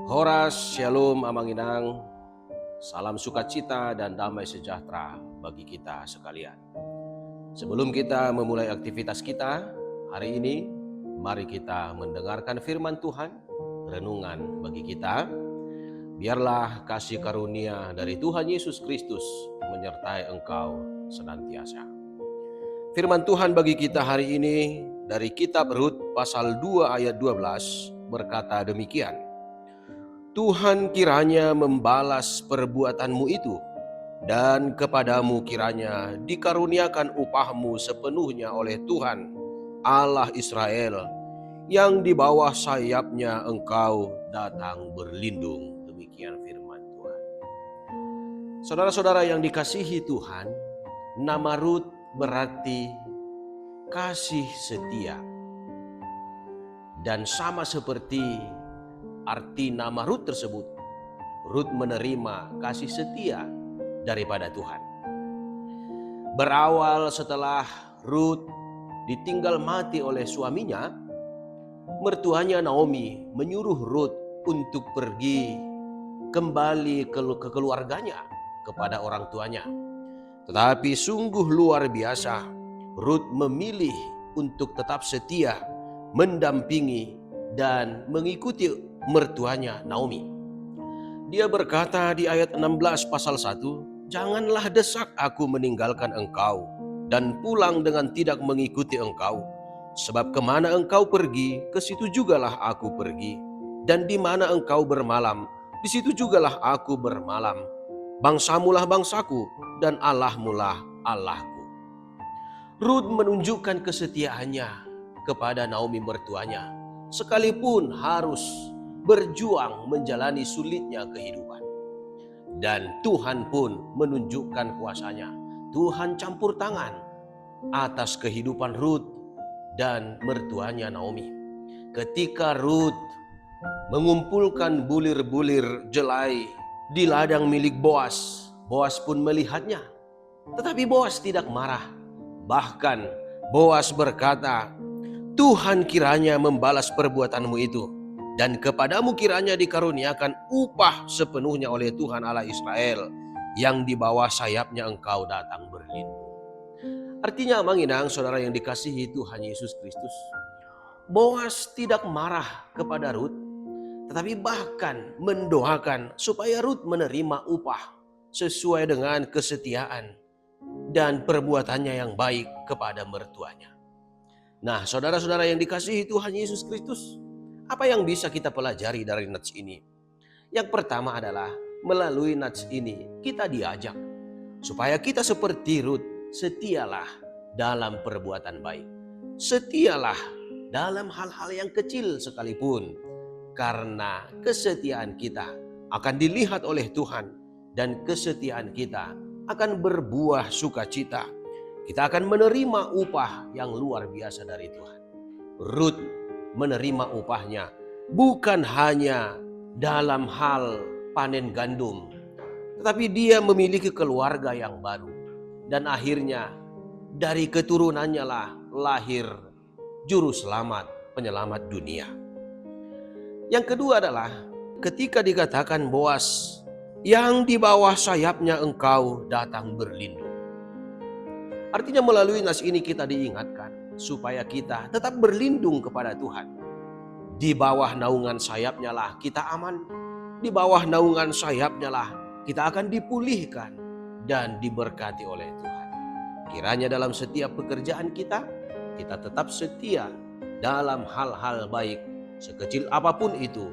Horas, Shalom, Amanginang, salam sukacita dan damai sejahtera bagi kita sekalian. Sebelum kita memulai aktivitas kita hari ini, mari kita mendengarkan firman Tuhan, renungan bagi kita. Biarlah kasih karunia dari Tuhan Yesus Kristus menyertai engkau senantiasa. Firman Tuhan bagi kita hari ini dari kitab Rut pasal 2 ayat 12 berkata demikian. Tuhan kiranya membalas perbuatanmu itu, dan kepadamu kiranya dikaruniakan upahmu sepenuhnya oleh Tuhan, Allah Israel, yang di bawah sayapnya engkau datang berlindung. Demikian firman Tuhan. Saudara-saudara yang dikasihi Tuhan, nama Rut berarti kasih setia. Dan sama seperti arti nama Rut tersebut, Rut menerima kasih setia daripada Tuhan. Berawal setelah Rut ditinggal mati oleh suaminya, mertuanya Naomi menyuruh Rut untuk pergi kembali ke keluarganya, kepada orang tuanya. Tetapi sungguh luar biasa, Rut memilih untuk tetap setia, mendampingi dan mengikuti mertuanya Naomi. Dia berkata di ayat 16 pasal 1, "Janganlah desak aku meninggalkan engkau dan pulang dengan tidak mengikuti engkau. Sebab kemana engkau pergi, ke situ jugalah aku pergi. Dan di mana engkau bermalam, di situ jugalah aku bermalam. Bangsamulah bangsaku dan Allahmulah Allahku." Rut menunjukkan kesetiaannya kepada Naomi mertuanya, sekalipun harus berjuang menjalani sulitnya kehidupan. Dan Tuhan pun menunjukkan kuasanya. Tuhan campur tangan atas kehidupan Rut dan mertuanya Naomi. Ketika Rut mengumpulkan bulir-bulir jelai di ladang milik Boas, Boas pun melihatnya. Tetapi Boas tidak marah. Bahkan Boas berkata, "Tuhan kiranya membalas perbuatanmu itu, dan kepadamu kiranya dikaruniakan upah sepenuhnya oleh Tuhan Allah Israel, yang di bawah sayapnya engkau datang berlindung." Artinya Manginang, saudara yang dikasihi Tuhan Yesus Kristus, Boas tidak marah kepada Rut, tetapi bahkan mendoakan supaya Rut menerima upah sesuai dengan kesetiaan dan perbuatannya yang baik kepada mertuanya. Nah, saudara-saudara yang dikasihi Tuhan Yesus Kristus, apa yang bisa kita pelajari dari nats ini? Yang pertama adalah melalui nats ini kita diajak supaya kita seperti Rut, setialah dalam perbuatan baik. Setialah dalam hal-hal yang kecil sekalipun, karena kesetiaan kita akan dilihat oleh Tuhan dan kesetiaan kita akan berbuah sukacita. Kita akan menerima upah yang luar biasa dari Tuhan. Rut menerima upahnya bukan hanya dalam hal panen gandum, tetapi dia memiliki keluarga yang baru. Dan akhirnya dari keturunannya lah lahir juru selamat, penyelamat dunia. Yang kedua adalah ketika dikatakan Boas, yang di bawah sayapnya engkau datang berlindung. Artinya melalui nas ini kita diingatkan supaya kita tetap berlindung kepada Tuhan. Di bawah naungan sayapnya lah kita aman. Di bawah naungan sayapnya lah kita akan dipulihkan dan diberkati oleh Tuhan. Kiranya dalam setiap pekerjaan kita tetap setia dalam hal-hal baik, sekecil apapun itu.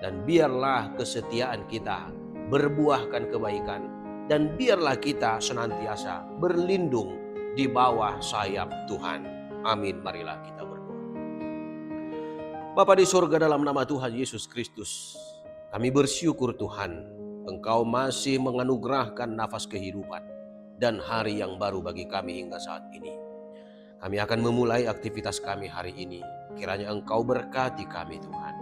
Dan biarlah kesetiaan kita berbuahkan kebaikan. Dan biarlah kita senantiasa berlindung di bawah sayap Tuhan. Amin. Marilah kita berdoa. Bapa di surga, dalam nama Tuhan Yesus Kristus, kami bersyukur Tuhan, Engkau masih menganugerahkan nafas kehidupan dan hari yang baru bagi kami hingga saat ini. Kami akan memulai aktivitas kami hari ini. Kiranya Engkau berkati kami Tuhan.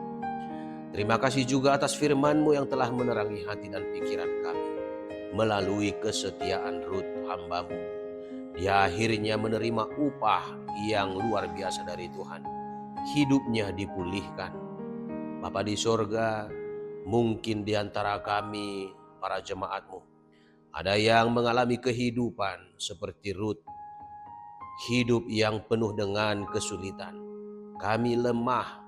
Terima kasih juga atas firman-Mu yang telah menerangi hati dan pikiran kami. Melalui kesetiaan Rut hamba-Mu, dia akhirnya menerima upah yang luar biasa dari Tuhan. Hidupnya dipulihkan. Bapa di sorga, Mungkin di antara kami, para jemaat-Mu, ada yang mengalami kehidupan seperti Rut, hidup yang penuh dengan kesulitan. Kami lemah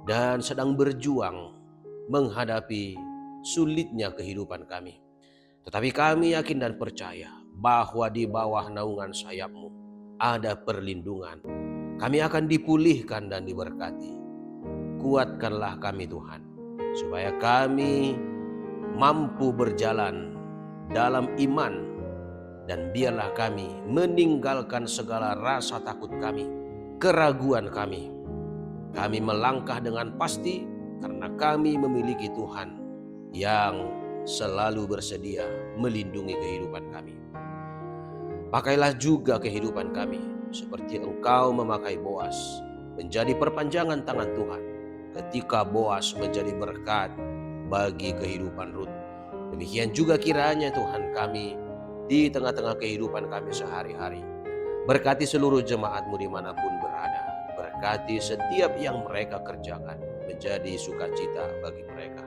dan sedang berjuang menghadapi sulitnya kehidupan kami. Tetapi kami yakin dan percaya bahwa di bawah naungan sayap-Mu ada perlindungan. Kami akan dipulihkan dan diberkati. Kuatkanlah kami Tuhan, supaya kami mampu berjalan dalam iman, dan biarlah kami meninggalkan segala rasa takut kami, keraguan kami. Kami melangkah dengan pasti karena kami memiliki Tuhan yang selalu bersedia melindungi kehidupan kami. Pakailah juga kehidupan kami seperti Engkau memakai Boas menjadi perpanjangan tangan Tuhan ketika Boas menjadi berkat bagi kehidupan Rut. Demikian juga kiranya Tuhan kami di tengah-tengah kehidupan kami sehari-hari. Berkati seluruh jemaat-Mu dimanapun berada. Berkati setiap yang mereka kerjakan menjadi sukacita bagi mereka.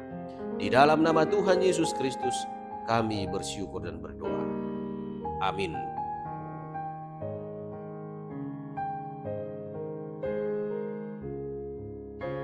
Di dalam nama Tuhan Yesus Kristus kami bersyukur dan berdoa. Amin.